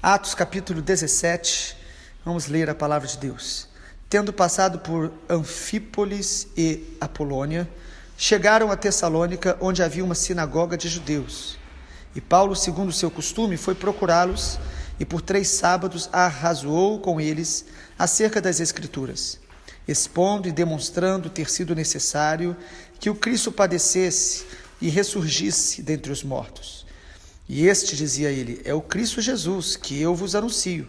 Atos capítulo 17, vamos ler a palavra de Deus. Tendo passado por Anfípolis e Apolônia, chegaram a Tessalônica, onde havia uma sinagoga de judeus. E Paulo, segundo o seu costume, foi procurá-los e por 3 sábados arrazoou com eles acerca das Escrituras, expondo e demonstrando ter sido necessário que o Cristo padecesse e ressurgisse dentre os mortos. E este, dizia ele, é o Cristo Jesus, que eu vos anuncio.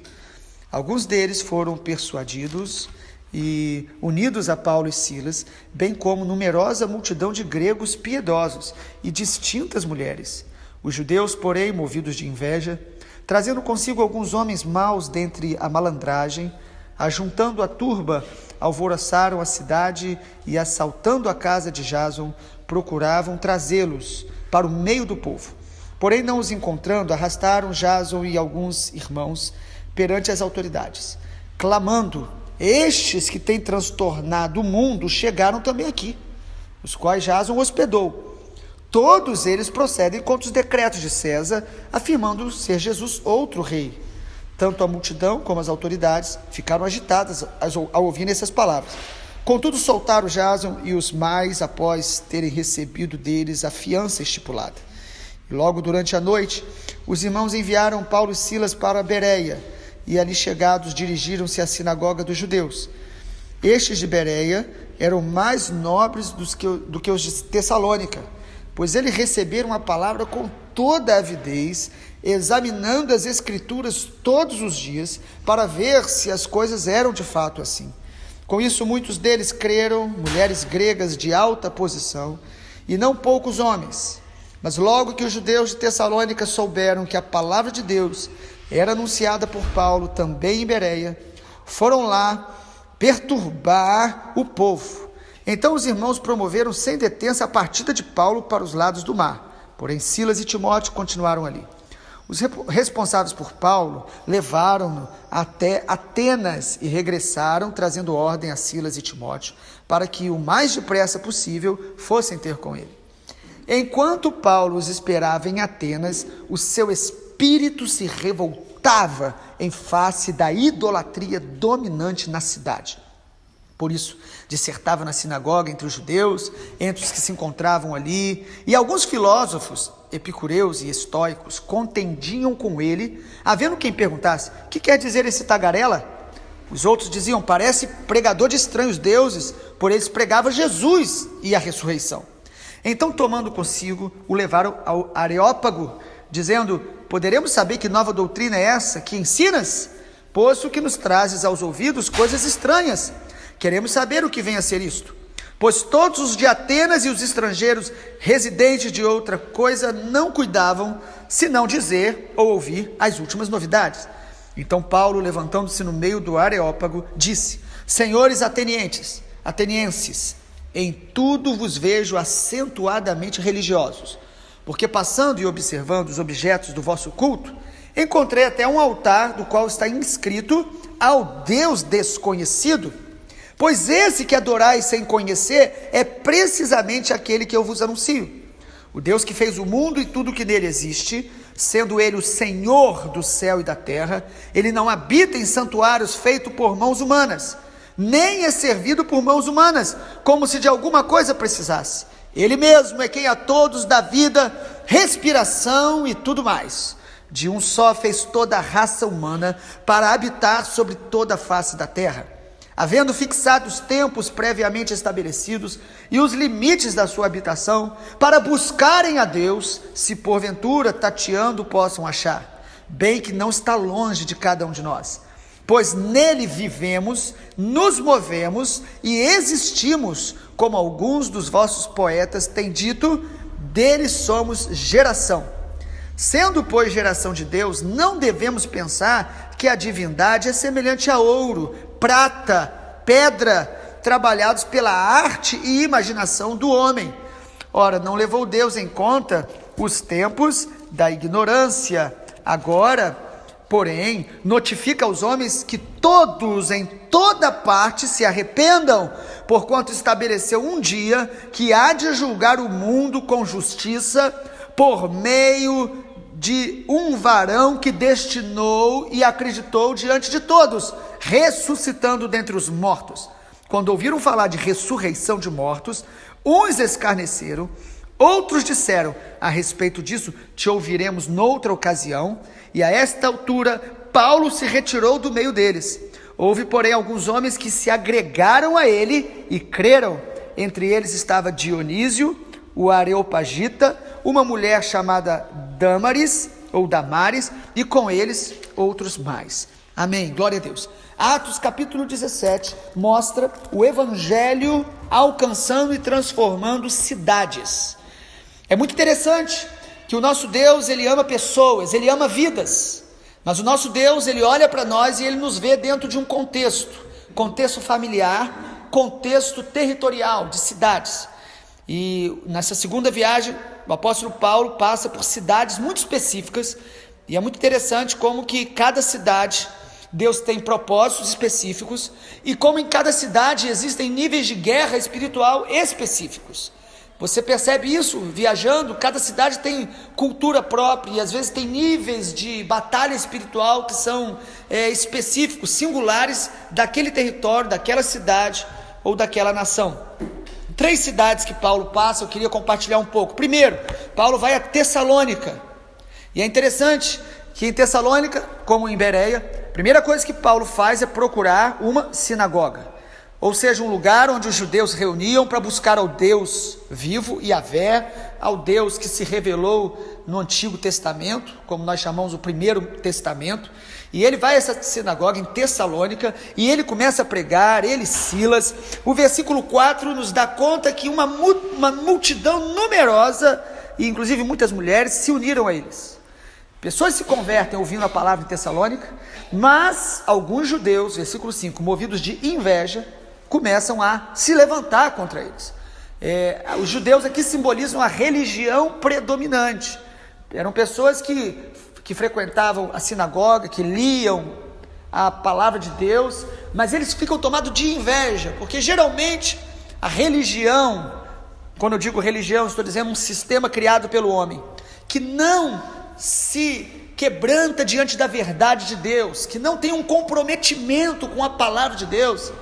Alguns deles foram persuadidos e unidos a Paulo e Silas, bem como numerosa multidão de gregos piedosos e distintas mulheres. Os judeus, porém, movidos de inveja, trazendo consigo alguns homens maus dentre a malandragem, ajuntando a turba, alvoroçaram a cidade e, assaltando a casa de Jason, procuravam trazê-los para o meio do povo. Porém, não os encontrando, arrastaram Jason e alguns irmãos perante as autoridades, clamando: estes que têm transtornado o mundo chegaram também aqui, os quais Jason hospedou. Todos eles procedem contra os decretos de César, afirmando ser Jesus outro rei. Tanto a multidão como as autoridades ficaram agitadas ao ouvirem essas palavras. Contudo, soltaram Jason e os mais após terem recebido deles a fiança estipulada. E logo durante a noite, os irmãos enviaram Paulo e Silas para Bereia, e ali chegados dirigiram-se à sinagoga dos judeus. Estes de Bereia eram mais nobres do que os de Tessalônica, pois eles receberam a palavra com toda a avidez, examinando as Escrituras todos os dias, para ver se as coisas eram de fato assim. Com isso, muitos deles creram, mulheres gregas de alta posição, e não poucos homens. Mas logo que os judeus de Tessalônica souberam que a palavra de Deus era anunciada por Paulo também em Bereia, foram lá perturbar o povo. Então os irmãos promoveram sem detença a partida de Paulo para os lados do mar. Porém Silas e Timóteo continuaram ali. Os responsáveis por Paulo levaram-no até Atenas e regressaram, trazendo ordem a Silas e Timóteo, para que o mais depressa possível fossem ter com ele. Enquanto Paulo os esperava em Atenas, o seu espírito se revoltava em face da idolatria dominante na cidade. Por isso, dissertava na sinagoga entre os judeus, entre os que se encontravam ali, e alguns filósofos, epicureus e estoicos, contendiam com ele, havendo quem perguntasse: que quer dizer esse tagarela? Os outros diziam: parece pregador de estranhos deuses, por eles pregava Jesus e a ressurreição. Então, tomando consigo, o levaram ao Areópago, dizendo: poderemos saber que nova doutrina é essa que ensinas? Posto que nos trazes aos ouvidos coisas estranhas. Queremos saber o que vem a ser isto. Pois todos os de Atenas e os estrangeiros residentes de outra coisa não cuidavam, senão dizer ou ouvir as últimas novidades. Então Paulo, levantando-se no meio do Areópago, disse: senhores atenienses, em tudo vos vejo acentuadamente religiosos, porque passando e observando os objetos do vosso culto, encontrei até um altar do qual está inscrito ao Deus desconhecido, pois esse que adorais sem conhecer é precisamente aquele que eu vos anuncio. O Deus que fez o mundo e tudo que nele existe, sendo ele o Senhor do céu e da terra, ele não habita em santuários feitos por mãos humanas, nem é servido por mãos humanas, como se de alguma coisa precisasse. Ele mesmo é quem a todos dá vida, respiração e tudo mais. De um só fez toda a raça humana para habitar sobre toda a face da terra, havendo fixado os tempos previamente estabelecidos e os limites da sua habitação, para buscarem a Deus, se porventura tateando possam achar, bem que não está longe de cada um de nós. Pois nele vivemos, nos movemos e existimos, como alguns dos vossos poetas têm dito, dele somos geração. Sendo, pois, geração de Deus, não devemos pensar que a divindade é semelhante a ouro, prata, pedra, trabalhados pela arte e imaginação do homem. Ora, não levou Deus em conta os tempos da ignorância. Agora, porém, notifica aos homens que todos, em toda parte, se arrependam, porquanto estabeleceu um dia que há de julgar o mundo com justiça, por meio de um varão que destinou e acreditou diante de todos, ressuscitando dentre os mortos. Quando ouviram falar de ressurreição de mortos, uns escarneceram, outros disseram: a respeito disso te ouviremos noutra ocasião. E a esta altura Paulo se retirou do meio deles. Houve, porém, alguns homens que se agregaram a ele e creram. Entre eles estava Dionísio, o Areopagita, uma mulher chamada Damaris, ou Damares, e com eles outros mais. Amém, glória a Deus. Atos capítulo 17 mostra o evangelho alcançando e transformando cidades. É muito interessante que o nosso Deus, ele ama pessoas, ele ama vidas, mas o nosso Deus, ele olha para nós e ele nos vê dentro de um contexto familiar, contexto territorial, de cidades. E nessa segunda viagem, o apóstolo Paulo passa por cidades muito específicas, e é muito interessante como que cada cidade, Deus tem propósitos específicos, e como em cada cidade existem níveis de guerra espiritual específicos. Você percebe isso viajando, cada cidade tem cultura própria, e às vezes tem níveis de batalha espiritual que são específicos, singulares daquele território, daquela cidade ou daquela nação. 3 cidades que Paulo passa, eu queria compartilhar um pouco. Primeiro, Paulo vai a Tessalônica, e é interessante que em Tessalônica, como em Bereia, a primeira coisa que Paulo faz é procurar uma sinagoga, ou seja, um lugar onde os judeus reuniam para buscar ao Deus vivo, Yahvé, ao Deus que se revelou no Antigo Testamento, como nós chamamos o Primeiro Testamento. E ele vai a essa sinagoga em Tessalônica, e ele começa a pregar, ele e Silas. O versículo 4 nos dá conta que uma multidão numerosa, e inclusive muitas mulheres, se uniram a eles. Pessoas se convertem ouvindo a palavra em Tessalônica, mas alguns judeus, versículo 5, movidos de inveja, começam a se levantar contra eles. Os judeus aqui simbolizam a religião predominante. Eram pessoas que frequentavam a sinagoga, que liam a palavra de Deus, mas eles ficam tomados de inveja, porque geralmente a religião, quando eu digo religião, estou dizendo um sistema criado pelo homem, que não se quebranta diante da verdade de Deus, que não tem um comprometimento com a palavra de Deus.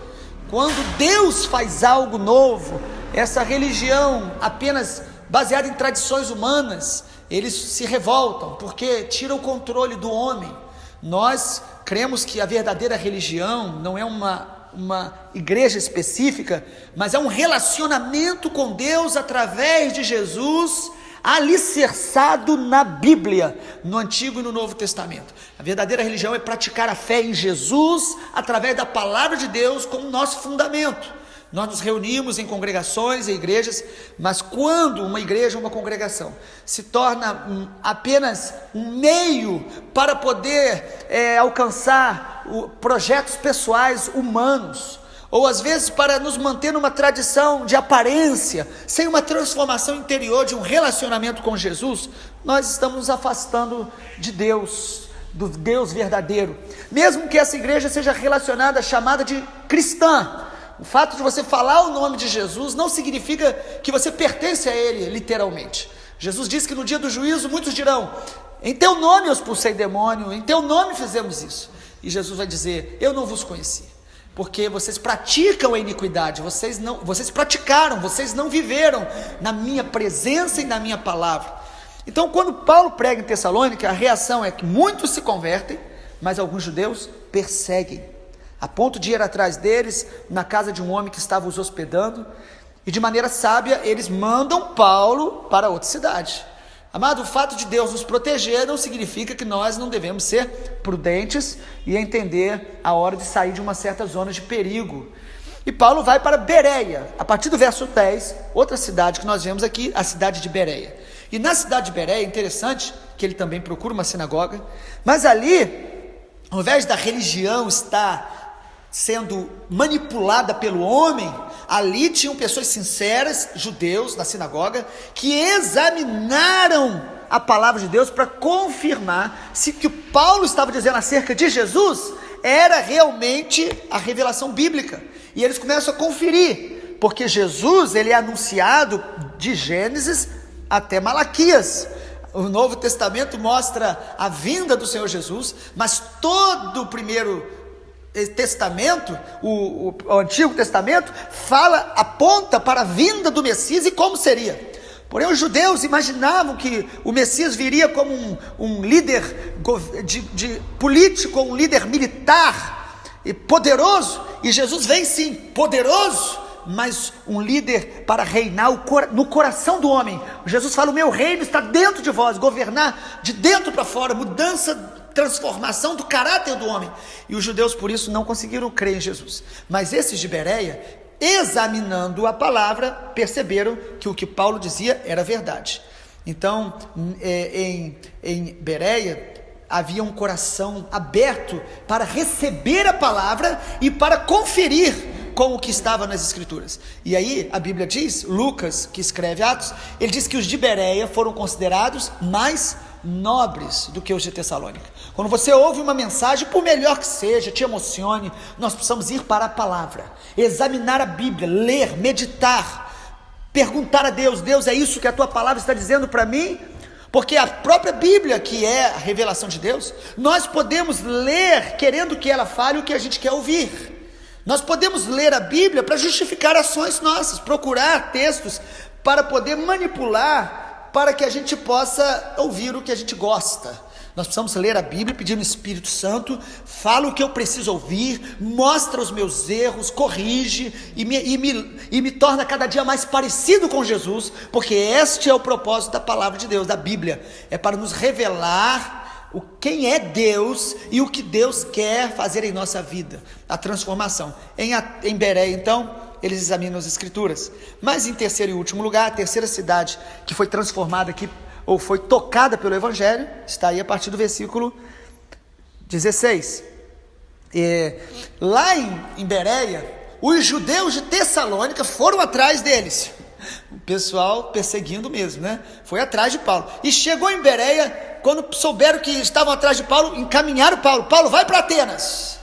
Quando Deus faz algo novo, essa religião apenas baseada em tradições humanas, eles se revoltam, porque tira o controle do homem. Nós cremos que a verdadeira religião não é uma igreja específica, mas é um relacionamento com Deus através de Jesus, alicerçado na Bíblia, no Antigo e no Novo Testamento. A verdadeira religião é praticar a fé em Jesus através da palavra de Deus como nosso fundamento. Nós nos reunimos em congregações, em igrejas, mas quando uma igreja, uma congregação, se torna apenas um meio para poder alcançar projetos pessoais humanos, ou às vezes para nos manter numa tradição de aparência, sem uma transformação interior de um relacionamento com Jesus, nós estamos nos afastando de Deus, do Deus verdadeiro. Mesmo que essa igreja seja relacionada, chamada de cristã, o fato de você falar o nome de Jesus não significa que você pertence a Ele, literalmente. Jesus disse que no dia do juízo muitos dirão: em teu nome eu expulsei demônio, em teu nome fizemos isso. E Jesus vai dizer: eu não vos conheci, porque vocês praticam a iniquidade, vocês praticaram, vocês não viveram na minha presença e na minha palavra. Então, quando Paulo prega em Tessalônica, a reação é que muitos se convertem, mas alguns judeus perseguem, a ponto de ir atrás deles na casa de um homem que estava os hospedando, e de maneira sábia eles mandam Paulo para outra cidade. Amado, o fato de Deus nos proteger não significa que nós não devemos ser prudentes e entender a hora de sair de uma certa zona de perigo. E Paulo vai para Bereia, a partir do verso 10, outra cidade que nós vemos aqui, a cidade de Bereia. E na cidade de Bereia é interessante que ele também procura uma sinagoga, mas ali, ao invés da religião estar sendo manipulada pelo homem, ali tinham pessoas sinceras, judeus na sinagoga, que examinaram a palavra de Deus para confirmar se o que Paulo estava dizendo acerca de Jesus era realmente a revelação bíblica. E eles começam a conferir, porque Jesus ele é anunciado de Gênesis até Malaquias. O Novo Testamento mostra a vinda do Senhor Jesus, mas todo o primeiro Testamento, o Antigo Testamento, aponta para a vinda do Messias e como seria. Porém, os judeus imaginavam que o Messias viria como um líder político, um líder militar e poderoso, e Jesus vem sim, poderoso, mas um líder para reinar no coração do homem. Jesus fala: o meu reino está dentro de vós, governar de dentro para fora, mudança, transformação do caráter do homem. E os judeus por isso não conseguiram crer em Jesus. Mas esses de Bereia, examinando a palavra, perceberam que o que Paulo dizia era verdade. Então, em Bereia, havia um coração aberto para receber a palavra e para conferir com o que estava nas Escrituras. E aí a Bíblia diz, Lucas, que escreve Atos, ele diz que os de Bereia foram considerados mais nobres do que os de Tessalônica. Quando você ouve uma mensagem, por melhor que seja, te emocione, nós precisamos ir para a palavra, examinar a Bíblia, ler, meditar, perguntar a Deus: Deus, é isso que a tua palavra está dizendo para mim? Porque a própria Bíblia, que é a revelação de Deus, nós podemos ler querendo que ela fale o que a gente quer ouvir. Nós podemos ler a Bíblia para justificar ações nossas, procurar textos para poder manipular, para que a gente possa ouvir o que a gente gosta. Nós precisamos ler a Bíblia pedindo ao Espírito Santo: fala o que eu preciso ouvir, mostra os meus erros, corrige e me torna cada dia mais parecido com Jesus, porque este é o propósito da palavra de Deus, da Bíblia, é para nos revelar quem é Deus e o que Deus quer fazer em nossa vida, a transformação. Em Bereia, então, eles examinam as Escrituras. Mas em terceiro e último lugar, a terceira cidade que foi transformada aqui, ou foi tocada pelo Evangelho, está aí a partir do versículo 16. Lá em Bereia, os judeus de Tessalônica foram atrás deles. O pessoal perseguindo mesmo, né? Foi atrás de Paulo. E chegou em Bereia, quando souberam que estavam atrás de Paulo, encaminharam Paulo. Paulo, vai para Atenas.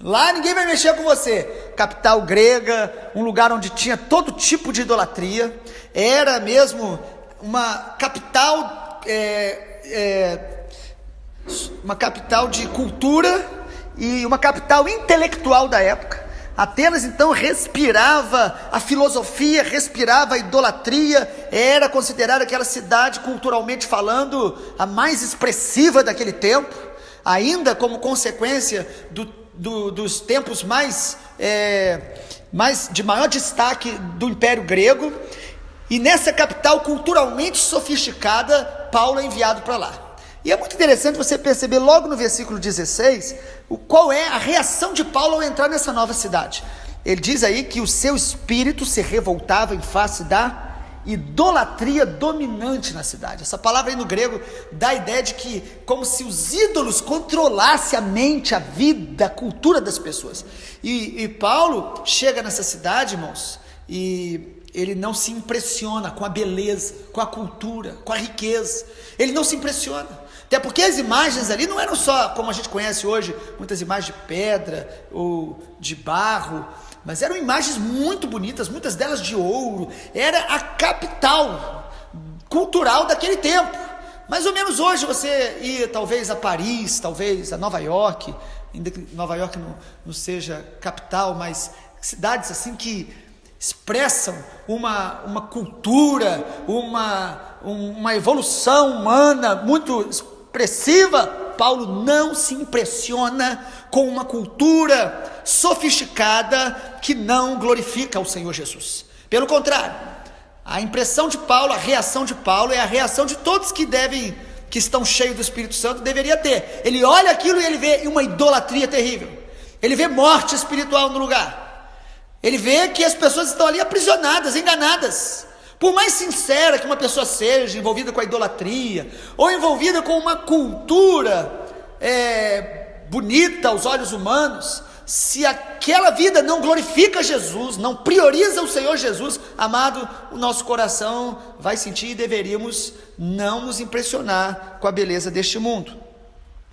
Lá ninguém vai mexer com você. Capital grega, um lugar onde tinha todo tipo de idolatria. Era mesmo uma capital, uma capital de cultura e uma capital intelectual da época. Atenas então respirava a filosofia, respirava a idolatria, era considerada aquela cidade, culturalmente falando, a mais expressiva daquele tempo, ainda como consequência dos tempos de maior destaque do Império Grego. E nessa capital culturalmente sofisticada, Paulo é enviado para lá. E é muito interessante você perceber logo no versículo 16, qual é a reação de Paulo ao entrar nessa nova cidade. Ele diz aí que o seu espírito se revoltava em face da idolatria dominante na cidade. Essa palavra aí no grego dá a ideia de que, como se os ídolos controlassem a mente, a vida, a cultura das pessoas. E Paulo chega nessa cidade, irmãos, e ele não se impressiona com a beleza, com a cultura, com a riqueza. Ele não se impressiona. Até porque as imagens ali não eram só, como a gente conhece hoje, muitas imagens de pedra ou de barro, mas eram imagens muito bonitas, muitas delas de ouro. Era a capital cultural daquele tempo. Mais ou menos hoje você ia talvez a Paris, talvez a Nova York, ainda que Nova York não seja capital, mas cidades assim que expressam uma cultura, uma evolução humana muito expressiva. Paulo não se impressiona com uma cultura sofisticada que não glorifica o Senhor Jesus. Pelo contrário, a impressão de Paulo, a reação de Paulo é a reação de todos que estão cheios do Espírito Santo deveria ter. Ele olha aquilo e ele vê uma idolatria terrível. Ele vê morte espiritual no lugar. Ele vê que as pessoas estão ali aprisionadas, enganadas. Por mais sincera que uma pessoa seja, envolvida com a idolatria, ou envolvida com uma cultura bonita aos olhos humanos, se aquela vida não glorifica Jesus, não prioriza o Senhor Jesus, amado, o nosso coração vai sentir, e deveríamos não nos impressionar com a beleza deste mundo.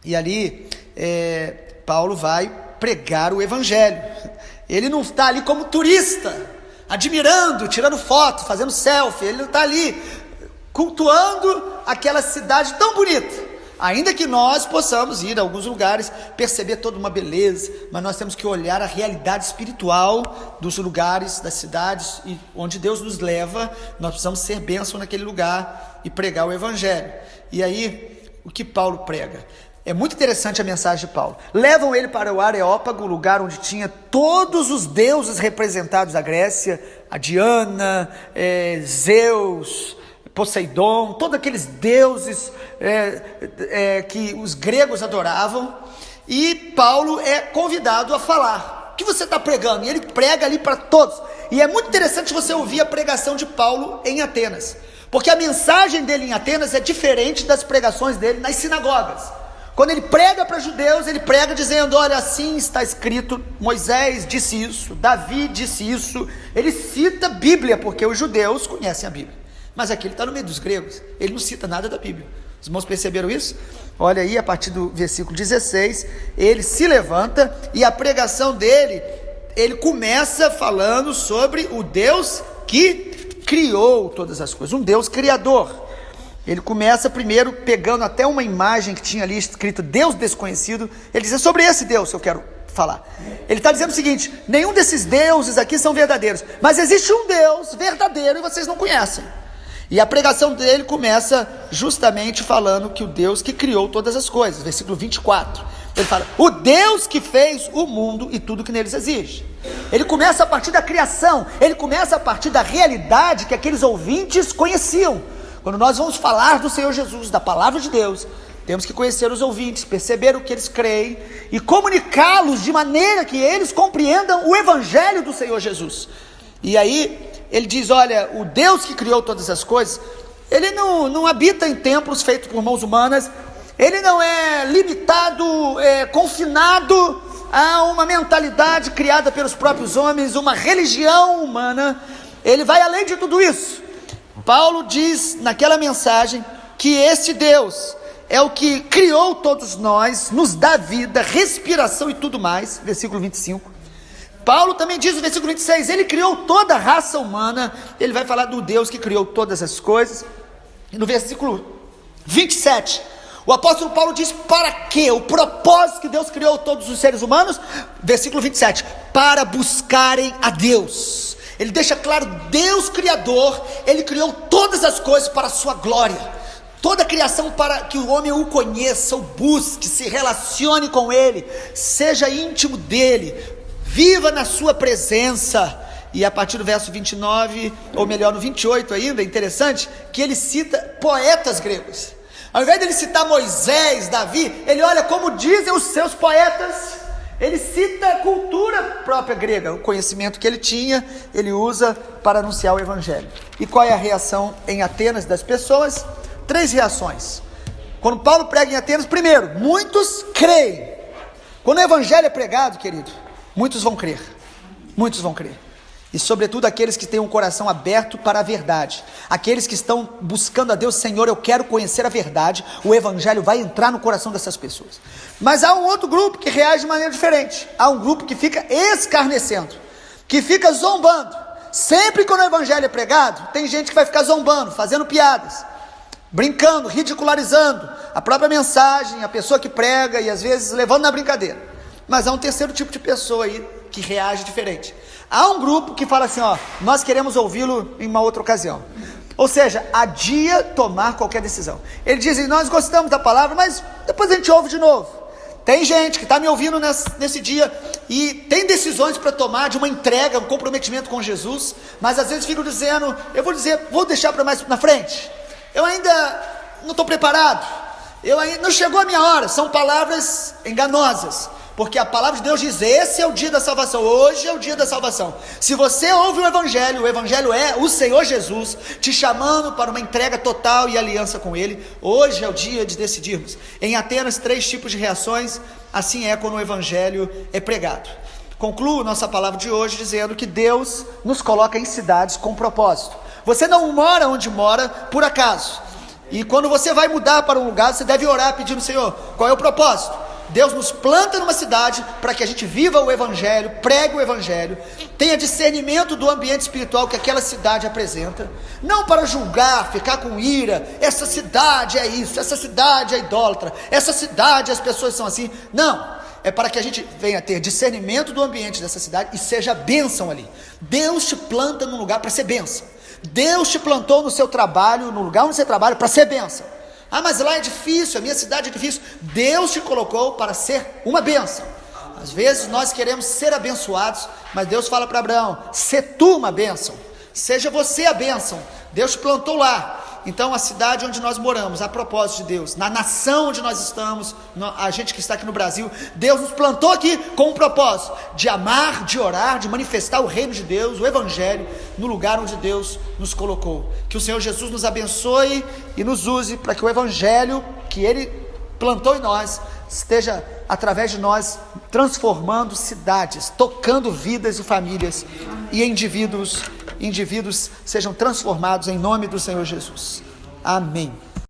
E ali, Paulo vai pregar o Evangelho. Ele não está ali como turista, admirando, tirando foto, fazendo selfie. Ele não está ali cultuando aquela cidade tão bonita. Ainda que nós possamos ir a alguns lugares, perceber toda uma beleza, mas nós temos que olhar a realidade espiritual dos lugares, das cidades, e onde Deus nos leva, nós precisamos ser bênção naquele lugar e pregar o evangelho. E aí, o que Paulo prega? É muito interessante a mensagem de Paulo. Levam ele para o Areópago, lugar onde tinha todos os deuses representados da Grécia, a Diana, Zeus, Poseidon, todos aqueles deuses que os gregos adoravam, e Paulo é convidado a falar. O que você está pregando? E ele prega ali para todos, e é muito interessante você ouvir a pregação de Paulo em Atenas, porque a mensagem dele em Atenas é diferente das pregações dele nas sinagogas. Quando ele prega para judeus, ele prega dizendo: olha, assim está escrito, Moisés disse isso, Davi disse isso. Ele cita a Bíblia, porque os judeus conhecem a Bíblia. Mas aqui ele está no meio dos gregos, ele não cita nada da Bíblia. Os irmãos perceberam isso? Olha aí, a partir do versículo 16, ele se levanta e a pregação dele, ele começa falando sobre o Deus que criou todas as coisas, um Deus criador. Ele começa primeiro pegando até uma imagem que tinha ali escrito Deus desconhecido. Ele diz: é sobre esse Deus que eu quero falar. Ele está dizendo o seguinte: nenhum desses deuses aqui são verdadeiros, mas existe um Deus verdadeiro e vocês não conhecem. E a pregação dele começa justamente falando que o Deus que criou todas as coisas, versículo 24, ele fala: o Deus que fez o mundo e tudo que neles existe. Ele começa a partir da criação, ele começa a partir da realidade que aqueles ouvintes conheciam. Quando nós vamos falar do Senhor Jesus, da palavra de Deus, temos que conhecer os ouvintes, perceber o que eles creem e comunicá-los de maneira que eles compreendam o evangelho do Senhor Jesus. E aí ele diz: olha, o Deus que criou todas as coisas, ele não habita em templos feitos por mãos humanas, ele não é limitado, confinado a uma mentalidade criada pelos próprios homens, uma religião humana. Ele vai além de tudo isso. Paulo diz naquela mensagem que esse Deus é o que criou todos nós, nos dá vida, respiração e tudo mais, versículo 25. Paulo também diz no versículo 26, ele criou toda a raça humana. Ele vai falar do Deus que criou todas as coisas. E no versículo 27, o apóstolo Paulo diz para quê? O propósito que Deus criou todos os seres humanos, versículo 27, para buscarem a Deus. Ele deixa claro: Deus Criador, Ele criou todas as coisas para a sua glória, toda a criação para que o homem o conheça, o busque, se relacione com Ele, seja íntimo dEle, viva na sua presença. E a partir do verso 29, ou melhor no 28 ainda, é interessante que ele cita poetas gregos. Ao invés de ele citar Moisés, Davi, ele olha como dizem os seus poetas. Ele cita a cultura própria grega, o conhecimento que ele tinha, ele usa para anunciar o evangelho. E qual é a reação em Atenas das pessoas? 3 reações. Quando Paulo prega em Atenas, primeiro, muitos creem. Quando o evangelho é pregado, querido, muitos vão crer. Muitos vão crer. E sobretudo aqueles que têm um coração aberto para a verdade, aqueles que estão buscando a Deus: Senhor, eu quero conhecer a verdade. O evangelho vai entrar no coração dessas pessoas. Mas há um outro grupo que reage de maneira diferente. Há um grupo que fica escarnecendo, que fica zombando. Sempre quando o evangelho é pregado, tem gente que vai ficar zombando, fazendo piadas, brincando, ridicularizando a própria mensagem, a pessoa que prega, e às vezes levando na brincadeira. Mas há um terceiro tipo de pessoa aí que reage diferente. Há um grupo que fala assim: ó, nós queremos ouvi-lo em uma outra ocasião. Ou seja, adia tomar qualquer decisão. Eles dizem: nós gostamos da palavra, mas depois a gente ouve de novo. Tem gente que está me ouvindo nesse dia e tem decisões para tomar, de uma entrega, um comprometimento com Jesus, mas às vezes ficam dizendo: vou deixar para mais na frente, eu ainda não estou preparado, não chegou a minha hora. São palavras enganosas, porque a palavra de Deus diz: esse é o dia da salvação, hoje é o dia da salvação. Se você ouve o evangelho é o Senhor Jesus te chamando para uma entrega total e aliança com Ele. Hoje é o dia de decidirmos. Em Atenas, 3 tipos de reações. Assim é quando o evangelho é pregado. Concluo nossa palavra de hoje dizendo que Deus nos coloca em cidades com propósito. Você não mora onde mora por acaso. E quando você vai mudar para um lugar, você deve orar pedindo: Senhor, qual é o propósito? Deus nos planta numa cidade para que a gente viva o Evangelho, pregue o Evangelho, tenha discernimento do ambiente espiritual que aquela cidade apresenta, não para julgar, ficar com ira, essa cidade é isso, essa cidade é idólatra, essa cidade as pessoas são assim. Não, é para que a gente venha ter discernimento do ambiente dessa cidade e seja bênção ali. Deus te planta num lugar para ser bênção. Deus te plantou no seu trabalho, no lugar onde você trabalha, para ser bênção. Ah, mas lá é difícil, a minha cidade é difícil. Deus te colocou para ser uma bênção. Às vezes nós queremos ser abençoados, mas Deus fala para Abraão: se tu uma bênção, seja você a bênção. Deus te plantou lá. Então a cidade onde nós moramos, a propósito de Deus, na nação onde nós estamos, a gente que está aqui no Brasil, Deus nos plantou aqui com um propósito de amar, de orar, de manifestar o reino de Deus, o Evangelho, no lugar onde Deus nos colocou. Que o Senhor Jesus nos abençoe e nos use para que o Evangelho que Ele plantou em nós esteja através de nós transformando cidades, tocando vidas e famílias, e indivíduos sejam transformados em nome do Senhor Jesus. Amém.